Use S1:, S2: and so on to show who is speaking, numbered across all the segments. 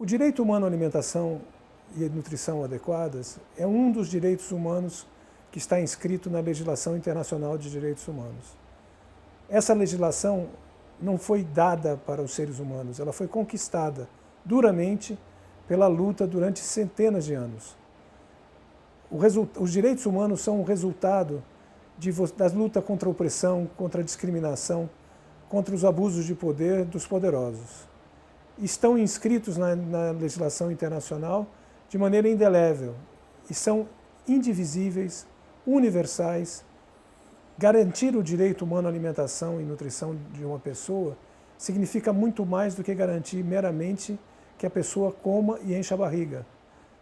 S1: O direito humano à alimentação e nutrição adequadas é um dos direitos humanos que está inscrito na legislação internacional de direitos humanos. Essa legislação não foi dada para os seres humanos, ela foi conquistada duramente pela luta durante centenas de anos. Os direitos humanos são o resultado da luta contra a opressão, contra a discriminação, contra os abusos de poder dos poderosos. Estão inscritos na legislação internacional de maneira indelével e são indivisíveis, universais. Garantir o direito humano à alimentação e nutrição de uma pessoa significa muito mais do que garantir meramente que a pessoa coma e encha a barriga.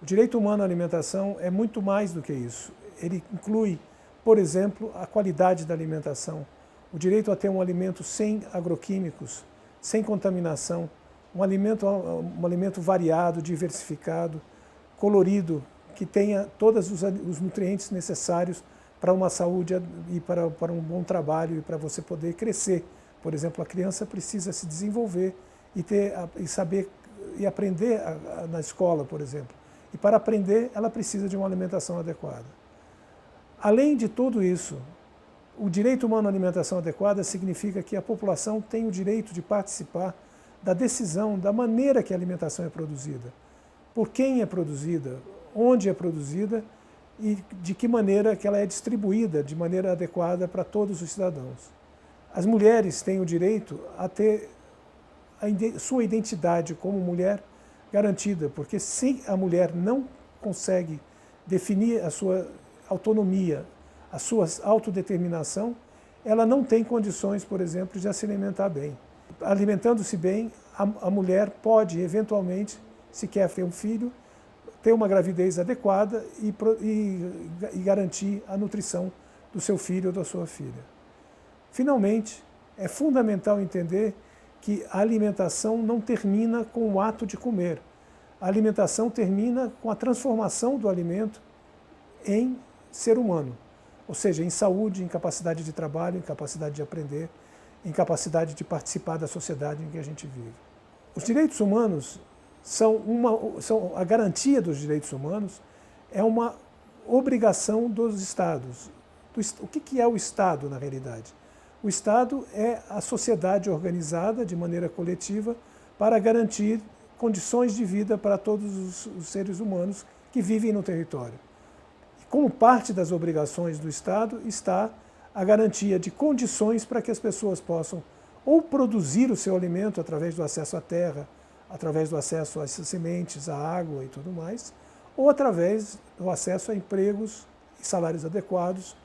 S1: O direito humano à alimentação é muito mais do que isso. Ele inclui, por exemplo, a qualidade da alimentação, o direito a ter um alimento sem agroquímicos, sem contaminação, um alimento variado, diversificado, colorido, que tenha todos os nutrientes necessários para uma saúde e para um bom trabalho e para você poder crescer. Por exemplo, a criança precisa se desenvolver e saber e aprender na escola, por exemplo. E para aprender, ela precisa de uma alimentação adequada. Além de tudo isso, o direito humano à alimentação adequada significa que a população tem o direito de participar da decisão da maneira que a alimentação é produzida, por quem é produzida, onde é produzida e de que maneira que ela é distribuída de maneira adequada para todos os cidadãos. As mulheres têm o direito a ter sua identidade como mulher garantida, porque se a mulher não consegue definir a sua autonomia, a sua autodeterminação, ela não tem condições, por exemplo, de se alimentar bem. Alimentando-se bem, a mulher pode, eventualmente, se quer ter um filho, ter uma gravidez adequada e garantir a nutrição do seu filho ou da sua filha. Finalmente, é fundamental entender que a alimentação não termina com o ato de comer. A alimentação termina com a transformação do alimento em ser humano, ou seja, em saúde, em capacidade de trabalho, em capacidade de aprender, em capacidade de participar da sociedade em que a gente vive. Os direitos humanos a garantia dos direitos humanos é uma obrigação dos Estados. O que é o Estado, na realidade? O Estado é a sociedade organizada de maneira coletiva para garantir condições de vida para todos os seres humanos que vivem no território. E como parte das obrigações do Estado está a garantia de condições para que as pessoas possam ou produzir o seu alimento através do acesso à terra, através do acesso às sementes, à água e tudo mais, ou através do acesso a empregos e salários adequados,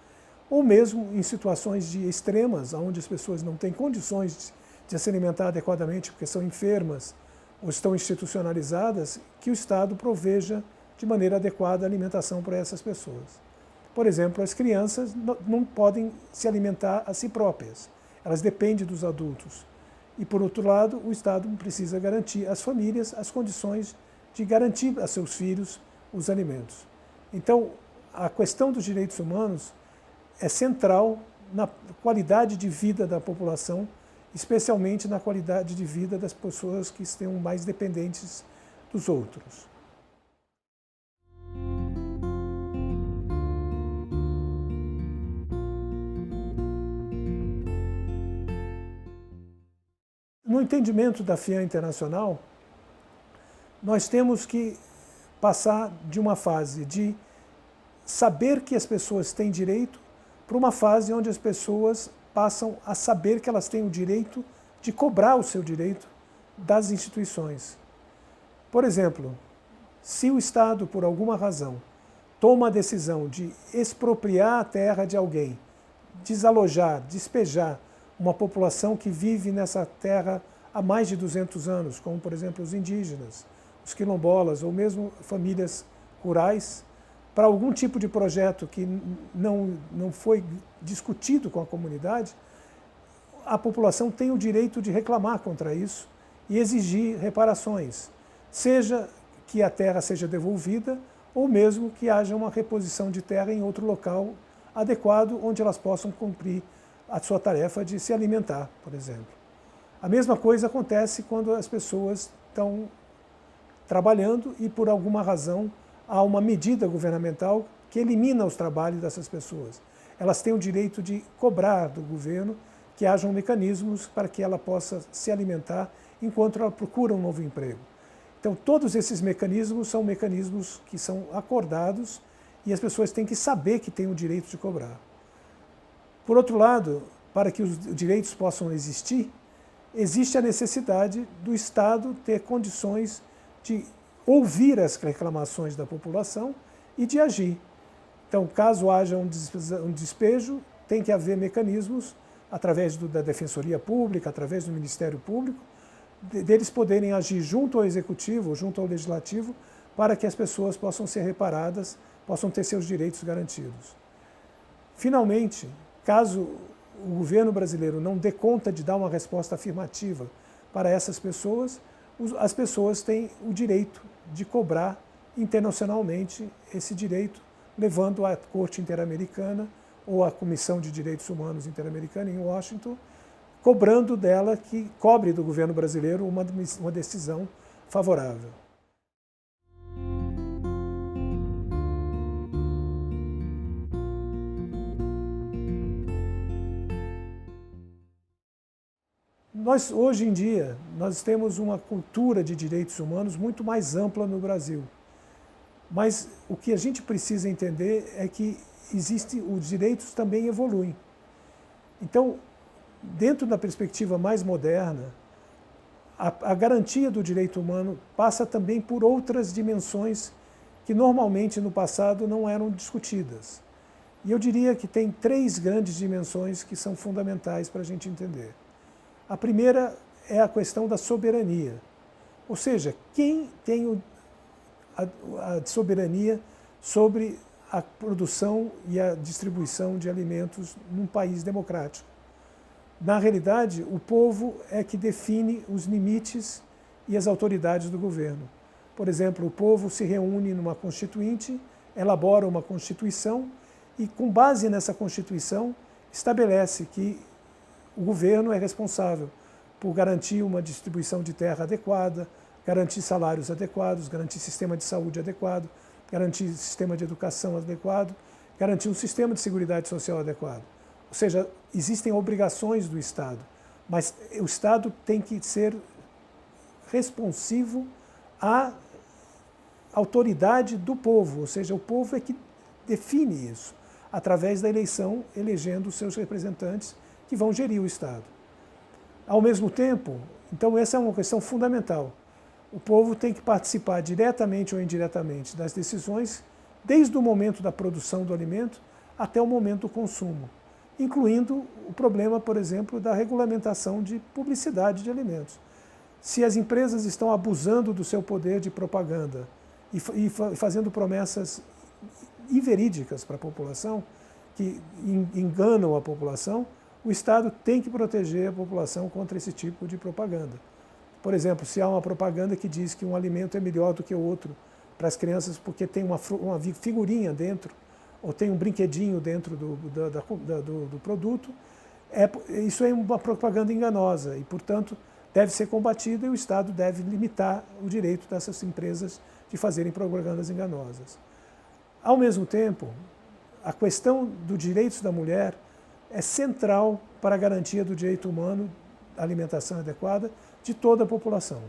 S1: ou mesmo em situações extremas, onde as pessoas não têm condições de se alimentar adequadamente porque são enfermas ou estão institucionalizadas, que o Estado proveja de maneira adequada a alimentação para essas pessoas. Por exemplo, as crianças não podem se alimentar a si próprias, elas dependem dos adultos. E, por outro lado, o Estado precisa garantir às famílias as condições de garantir a seus filhos os alimentos. Então, a questão dos direitos humanos é central na qualidade de vida da população, especialmente na qualidade de vida das pessoas que estão mais dependentes dos outros. No entendimento da FIAN Internacional, nós temos que passar de uma fase de saber que as pessoas têm direito para uma fase onde as pessoas passam a saber que elas têm o direito de cobrar o seu direito das instituições. Por exemplo, se o Estado, por alguma razão, toma a decisão de expropriar a terra de alguém, desalojar, despejar uma população que vive nessa terra há mais de 200 anos, como, por exemplo, os indígenas, os quilombolas ou mesmo famílias rurais, para algum tipo de projeto que não foi discutido com a comunidade, a população tem o direito de reclamar contra isso e exigir reparações, seja que a terra seja devolvida ou mesmo que haja uma reposição de terra em outro local adequado, onde elas possam cumprir a sua tarefa de se alimentar, por exemplo. A mesma coisa acontece quando as pessoas trabalhando e, por alguma razão, há uma medida governamental que elimina os trabalhos dessas pessoas. Elas têm o direito de cobrar do governo que hajam mecanismos para que ela possa se alimentar enquanto ela procura um novo emprego. Então, todos esses mecanismos são mecanismos que são acordados e as pessoas têm que saber que têm o direito de cobrar. Por outro lado, para que os direitos possam existir, existe a necessidade do Estado ter condições de ouvir as reclamações da população e de agir. Então, caso haja um despejo, tem que haver mecanismos, através da Defensoria Pública, através do Ministério Público, deles poderem agir junto ao Executivo, junto ao Legislativo, para que as pessoas possam ser reparadas, possam ter seus direitos garantidos. Finalmente, caso o governo brasileiro não dê conta de dar uma resposta afirmativa para essas pessoas, as pessoas têm o direito de cobrar internacionalmente esse direito, levando à Corte Interamericana ou à Comissão de Direitos Humanos Interamericana em Washington, cobrando dela que cobre do governo brasileiro uma decisão favorável. Hoje em dia, nós temos uma cultura de direitos humanos muito mais ampla no Brasil. Mas o que a gente precisa entender é que os direitos também evoluem. Então, dentro da perspectiva mais moderna, a garantia do direito humano passa também por outras dimensões que normalmente no passado não eram discutidas. E eu diria que tem 3 grandes dimensões que são fundamentais para a gente entender. A primeira é a questão da soberania, ou seja, quem tem a soberania sobre a produção e a distribuição de alimentos num país democrático. Na realidade, o povo é que define os limites e as autoridades do governo. Por exemplo, o povo se reúne numa constituinte, elabora uma constituição e, com base nessa constituição, estabelece que o governo é responsável por garantir uma distribuição de terra adequada, garantir salários adequados, garantir sistema de saúde adequado, garantir sistema de educação adequado, garantir um sistema de seguridade social adequado. Ou seja, existem obrigações do Estado, mas o Estado tem que ser responsivo à autoridade do povo, ou seja, o povo é que define isso, através da eleição, elegendo os seus representantes que vão gerir o Estado. Ao mesmo tempo, então essa é uma questão fundamental. O povo tem que participar diretamente ou indiretamente das decisões, desde o momento da produção do alimento até o momento do consumo, incluindo o problema, por exemplo, da regulamentação de publicidade de alimentos. Se as empresas estão abusando do seu poder de propaganda e fazendo promessas inverídicas para a população, que enganam a população, o Estado tem que proteger a população contra esse tipo de propaganda. Por exemplo, se há uma propaganda que diz que um alimento é melhor do que o outro para as crianças porque tem uma figurinha dentro, ou tem um brinquedinho dentro do produto, isso é uma propaganda enganosa e, portanto, deve ser combatida e o Estado deve limitar o direito dessas empresas de fazerem propagandas enganosas. Ao mesmo tempo, a questão dos direitos da mulher é central para a garantia do direito humano à alimentação adequada de toda a população.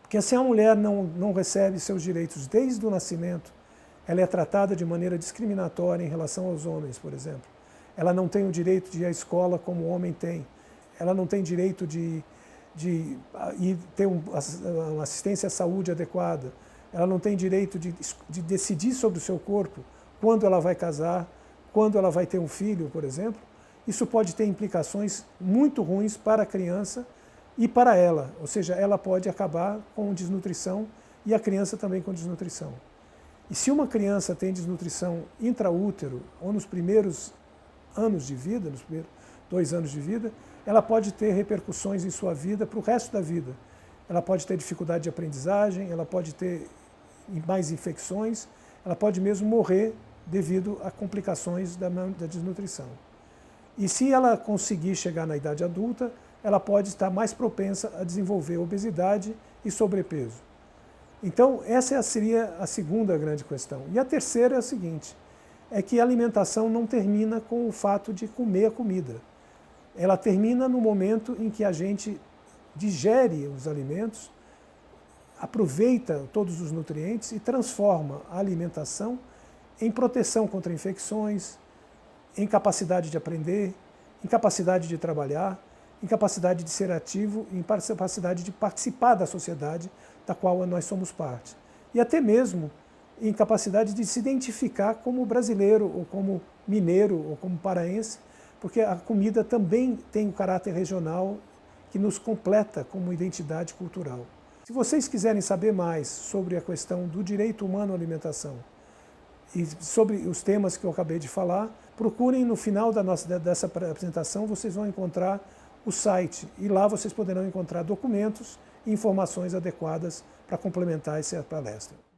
S1: Porque se a mulher não recebe seus direitos desde o nascimento, ela é tratada de maneira discriminatória em relação aos homens, por exemplo. Ela não tem o direito de ir à escola como o homem tem. Ela não tem direito de ter uma assistência à saúde adequada. Ela não tem direito de decidir sobre o seu corpo, quando ela vai casar, quando ela vai ter um filho, por exemplo. Isso pode ter implicações muito ruins para a criança e para ela, ou seja, ela pode acabar com desnutrição e a criança também com desnutrição. E se uma criança tem desnutrição intraútero ou nos primeiros anos de vida, nos primeiros 2 anos de vida, ela pode ter repercussões em sua vida para o resto da vida. Ela pode ter dificuldade de aprendizagem, ela pode ter mais infecções, ela pode mesmo morrer devido a complicações da desnutrição. E se ela conseguir chegar na idade adulta, ela pode estar mais propensa a desenvolver obesidade e sobrepeso. Então, essa seria a segunda grande questão. E a terceira é a seguinte, é que a alimentação não termina com o fato de comer a comida. Ela termina no momento em que a gente digere os alimentos, aproveita todos os nutrientes e transforma a alimentação em proteção contra infecções, em capacidade de aprender, em capacidade de trabalhar, em capacidade de ser ativo, em capacidade de participar da sociedade da qual nós somos parte. E até mesmo em capacidade de se identificar como brasileiro, ou como mineiro, ou como paraense, porque a comida também tem um caráter regional que nos completa como identidade cultural. Se vocês quiserem saber mais sobre a questão do direito humano à alimentação e sobre os temas que eu acabei de falar, procurem no final dessa apresentação, vocês vão encontrar o site e lá vocês poderão encontrar documentos e informações adequadas para complementar essa palestra.